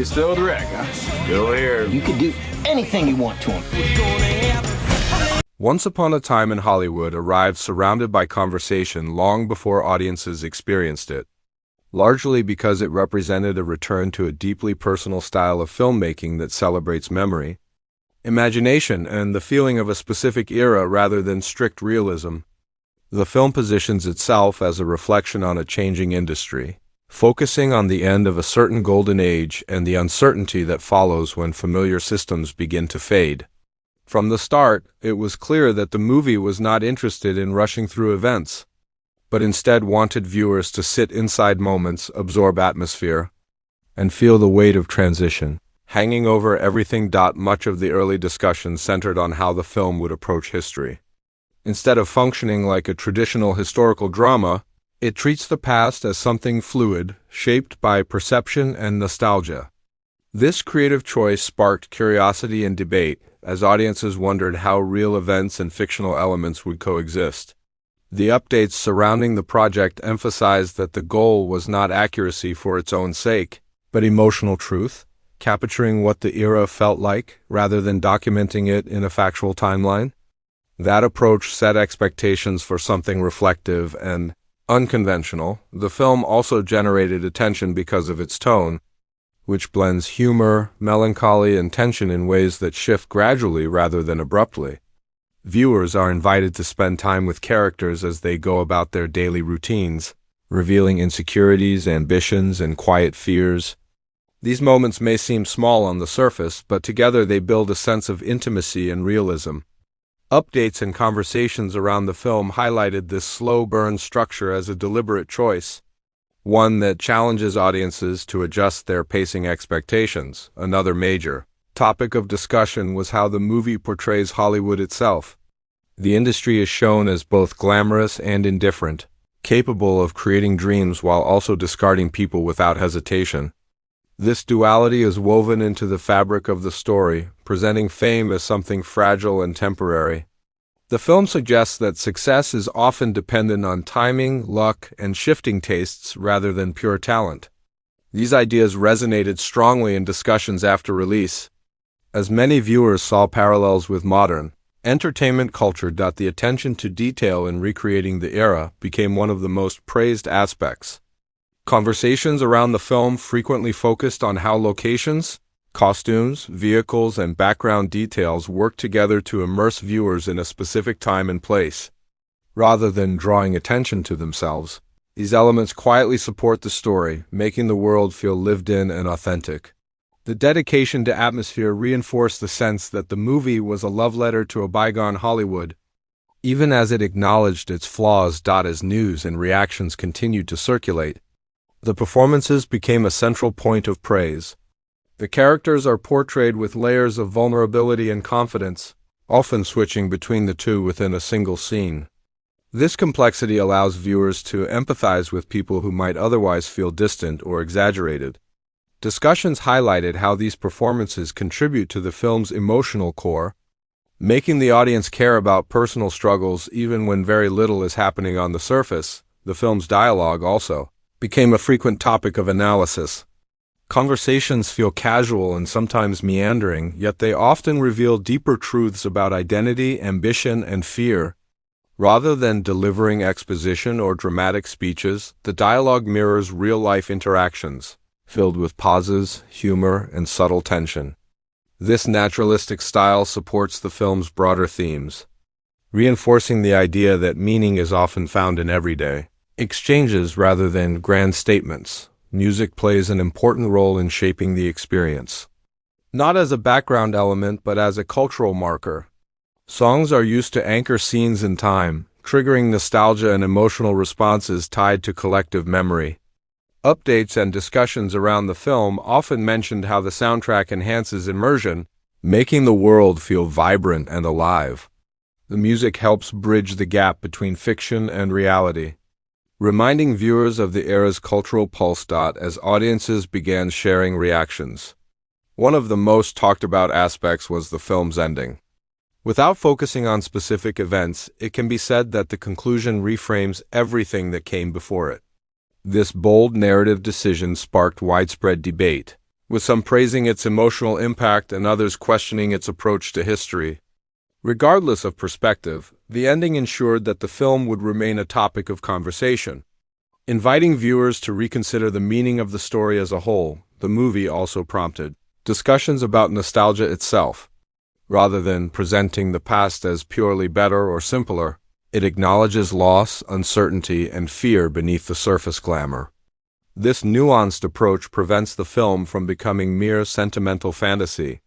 He's still with Rick, huh? Still here. You could do anything you want to him. Once Upon a Time in Hollywood arrived surrounded by conversation long before audiences experienced it, largely because it represented a return to a deeply personal style of filmmaking that celebrates memory, imagination, and the feeling of a specific era rather than strict realism. The film positions itself as a reflection on a changing industry, focusing on the end of a certain golden age and the uncertainty that follows when familiar systems begin to fade. From the start, it was clear that the movie was not interested in rushing through events, but instead wanted viewers to sit inside moments, absorb atmosphere, and feel the weight of transition, hanging over everything. Much of the early discussion centered on how the film would approach history. Instead of functioning like a traditional historical drama, it treats the past as something fluid, shaped by perception and nostalgia. This creative choice sparked curiosity and debate, as audiences wondered how real events and fictional elements would coexist. The updates surrounding the project emphasized that the goal was not accuracy for its own sake, but emotional truth, capturing what the era felt like rather than documenting it in a factual timeline. That approach set expectations for something reflective and unconventional. The film also generated attention because of its tone, which blends humor, melancholy, and tension in ways that shift gradually rather than abruptly. Viewers are invited to spend time with characters as they go about their daily routines, revealing insecurities, ambitions, and quiet fears. These moments may seem small on the surface, but together they build a sense of intimacy and realism. Updates and conversations around the film highlighted this slow burn structure as a deliberate choice, one that challenges audiences to adjust their pacing expectations. Another major topic of discussion was how the movie portrays Hollywood itself. The industry is shown as both glamorous and indifferent, capable of creating dreams while also discarding people without hesitation. This duality is woven into the fabric of the story, presenting fame as something fragile and temporary. The film suggests that success is often dependent on timing, luck, and shifting tastes rather than pure talent. These ideas resonated strongly in discussions after release, as many viewers saw parallels with modern entertainment culture. The attention to detail in recreating the era became one of the most praised aspects. Conversations around the film frequently focused on how locations, costumes, vehicles, and background details work together to immerse viewers in a specific time and place. Rather than drawing attention to themselves, these elements quietly support the story, making the world feel lived in and authentic. The dedication to atmosphere reinforced the sense that the movie was a love letter to a bygone Hollywood, even as it acknowledged its flaws. As news and reactions continued to circulate, the performances became a central point of praise. The characters are portrayed with layers of vulnerability and confidence, often switching between the two within a single scene. This complexity allows viewers to empathize with people who might otherwise feel distant or exaggerated. Discussions highlighted how these performances contribute to the film's emotional core, making the audience care about personal struggles even when very little is happening on the surface. The film's dialogue also became a frequent topic of analysis. Conversations feel casual and sometimes meandering, yet they often reveal deeper truths about identity, ambition, and fear. Rather than delivering exposition or dramatic speeches, the dialogue mirrors real-life interactions, filled with pauses, humor, and subtle tension. This naturalistic style supports the film's broader themes, reinforcing the idea that meaning is often found in everyday exchanges rather than grand statements. Music plays an important role in shaping the experience, not as a background element but as a cultural marker. Songs are used to anchor scenes in time, triggering nostalgia and emotional responses tied to collective memory. Updates and discussions around the film often mentioned how the soundtrack enhances immersion, making the world feel vibrant and alive. The music helps bridge the gap between fiction and reality, reminding viewers of the era's cultural pulse. As audiences began sharing reactions, one of the most talked about aspects was the film's ending. Without focusing on specific events, it can be said that the conclusion reframes everything that came before it. This bold narrative decision sparked widespread debate, with some praising its emotional impact and others questioning its approach to history. Regardless of perspective, the ending ensured that the film would remain a topic of conversation. Inviting viewers to reconsider the meaning of the story as a whole, the movie also prompted discussions about nostalgia itself. Rather than presenting the past as purely better or simpler, it acknowledges loss, uncertainty, and fear beneath the surface glamour. This nuanced approach prevents the film from becoming mere sentimental fantasy.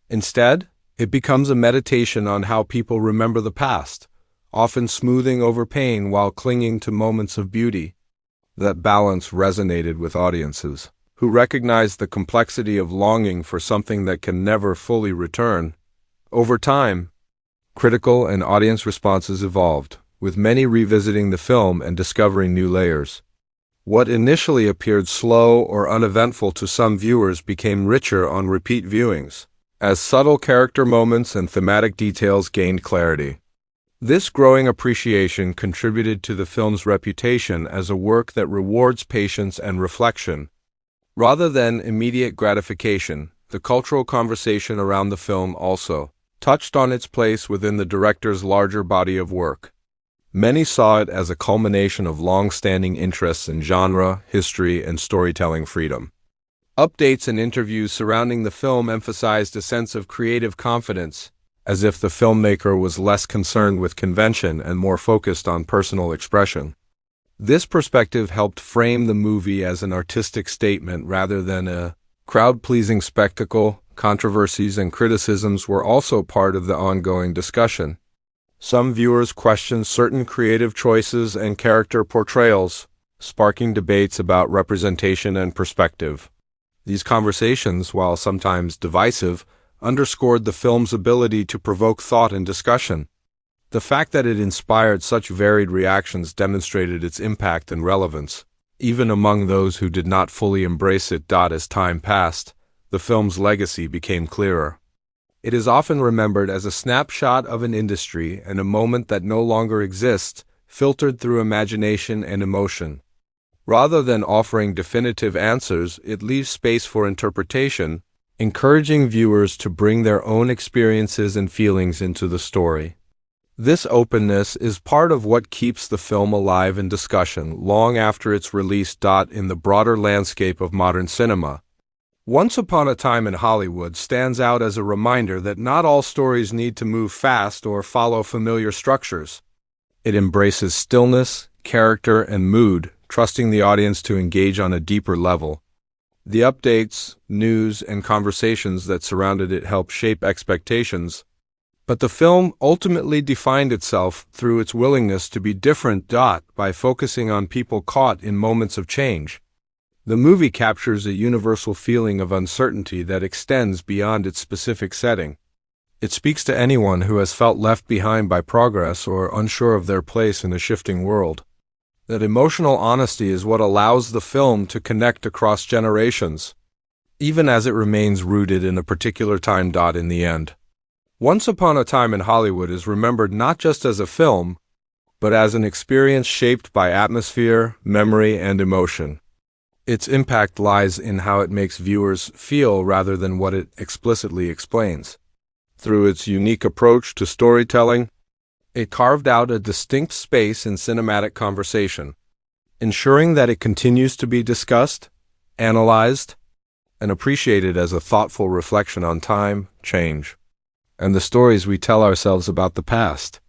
Instead, it becomes a meditation on how people remember the past, often smoothing over pain while clinging to moments of beauty. That balance resonated with audiences, who recognized the complexity of longing for something that can never fully return. Over time, critical and audience responses evolved, with many revisiting the film and discovering new layers. What initially appeared slow or uneventful to some viewers became richer on repeat viewings, as subtle character moments and thematic details gained clarity. This growing appreciation contributed to the film's reputation as a work that rewards patience and reflection. Rather than immediate gratification, the cultural conversation around the film also touched on its place within the director's larger body of work. Many saw it as a culmination of long-standing interests in genre, history, and storytelling freedom. Updates and interviews surrounding the film emphasized a sense of creative confidence, as if the filmmaker was less concerned with convention and more focused on personal expression. This perspective helped frame the movie as an artistic statement rather than a crowd-pleasing spectacle. Controversies and criticisms were also part of the ongoing discussion. Some viewers questioned certain creative choices and character portrayals, sparking debates about representation and perspective. These conversations, while sometimes divisive, underscored the film's ability to provoke thought and discussion. The fact that it inspired such varied reactions demonstrated its impact and relevance, even among those who did not fully embrace it. As time passed, the film's legacy became clearer. It is often remembered as a snapshot of an industry and a moment that no longer exists, filtered through imagination and emotion. Rather than offering definitive answers, it leaves space for interpretation, encouraging viewers to bring their own experiences and feelings into the story. This openness is part of what keeps the film alive in discussion long after its release. In the broader landscape of modern cinema, Once Upon a Time in Hollywood stands out as a reminder that not all stories need to move fast or follow familiar structures. It embraces stillness, character, and mood, trusting the audience to engage on a deeper level. The updates, news, and conversations that surrounded it helped shape expectations, but the film ultimately defined itself through its willingness to be different. By focusing on people caught in moments of change. The movie captures a universal feeling of uncertainty that extends beyond its specific setting. It speaks to anyone who has felt left behind by progress or unsure of their place in a shifting world. That emotional honesty is what allows the film to connect across generations, even as it remains rooted in a particular time. In the end, Once Upon a Time in Hollywood is remembered not just as a film, but as an experience shaped by atmosphere, memory, and emotion. Its impact lies in how it makes viewers feel rather than what it explicitly explains. Through its unique approach to storytelling, it carved out a distinct space in cinematic conversation, ensuring that it continues to be discussed, analyzed, and appreciated as a thoughtful reflection on time, change, and the stories we tell ourselves about the past.